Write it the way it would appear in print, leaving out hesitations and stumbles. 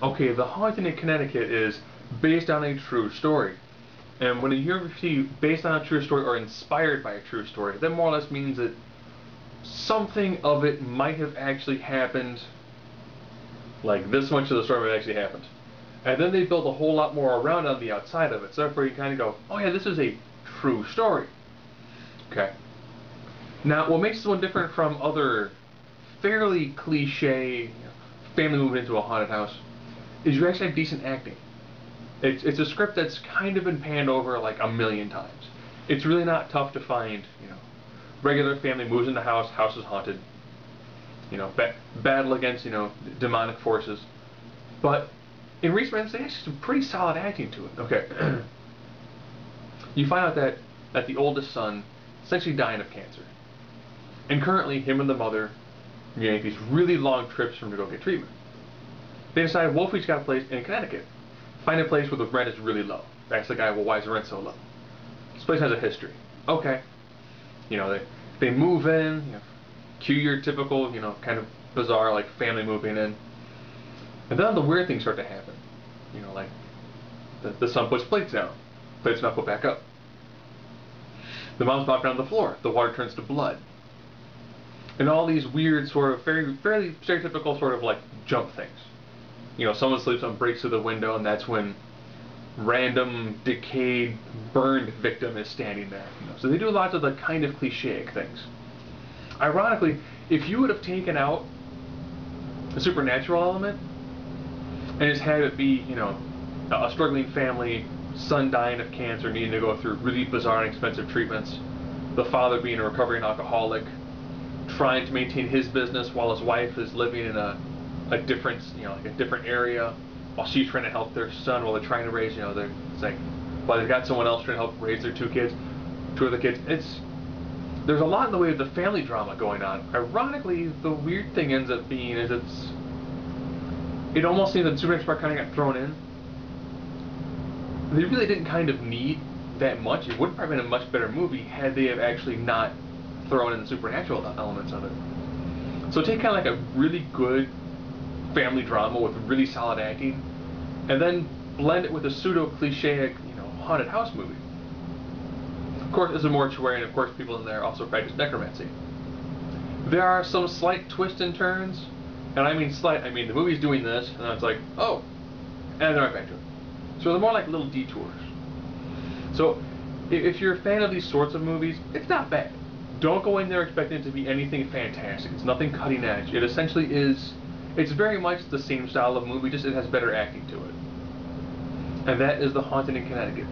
Okay, The Haunting in Connecticut is based on a true story. And when you see based on a true story or inspired by a true story, that more or less means that something of it might have actually happened, like this much of the story might have actually happened. And then they build a whole lot more around on the outside of it. So therefore you kind of go, oh yeah, this is a true story. Okay. Now, what makes this one different from other fairly cliche family moving into a haunted house is you actually have decent acting. It's a script that's kind of been panned over like a million times. It's really not tough to find, regular family moves in the house, house is haunted, battle against, demonic forces. But in recent months, there's actually some pretty solid acting to it. Okay. You find out that the oldest son is essentially dying of cancer. And currently, him and the mother make these really long trips for him to go get treatment. They decide, well, if we just got a place in Connecticut, find a place where the rent is really low. That's the guy, well, why is the rent so low? This place has a history. Okay. They move in, cue your typical, kind of bizarre, like, family moving in. And then the weird things start to happen. Like, the son puts plates down. Plates not put back up. The mom's knocked down the floor. The water turns to blood. And all these weird, sort of, fairly stereotypical sort of, like, jump things. Someone sleeps on, breaks through the window, and that's when random, decayed, burned victim is standing there. So they do lots of the kind of cliche things. Ironically, if you would have taken out the supernatural element and just had it be, a struggling family, son dying of cancer, needing to go through really bizarre and expensive treatments, the father being a recovering alcoholic, trying to maintain his business while his wife is living in a different, like a different area, while she's trying to help their son while they're trying to raise, it's like, while they've got someone else trying to help raise their two other kids. There's a lot in the way of the family drama going on. Ironically, the weird thing ends up being is it almost seems that the supernatural part kind of got thrown in. They really didn't kind of need that much. It would have probably been a much better movie had they have actually not thrown in the supernatural elements of it. So take kind of like a really good family drama with really solid acting, and then blend it with a pseudo-cliche, haunted house movie. Of course, it's a mortuary, and of course people in there also practice necromancy. There are some slight twists and turns, and I mean slight, I mean the movie's doing this, and it's like, oh, and then right back to it. So they're more like little detours. So, if you're a fan of these sorts of movies, it's not bad. Don't go in there expecting it to be anything fantastic. It's nothing cutting edge. It essentially is, it's very much the same style of movie, just it has better acting to it. And that is The Haunting in Connecticut.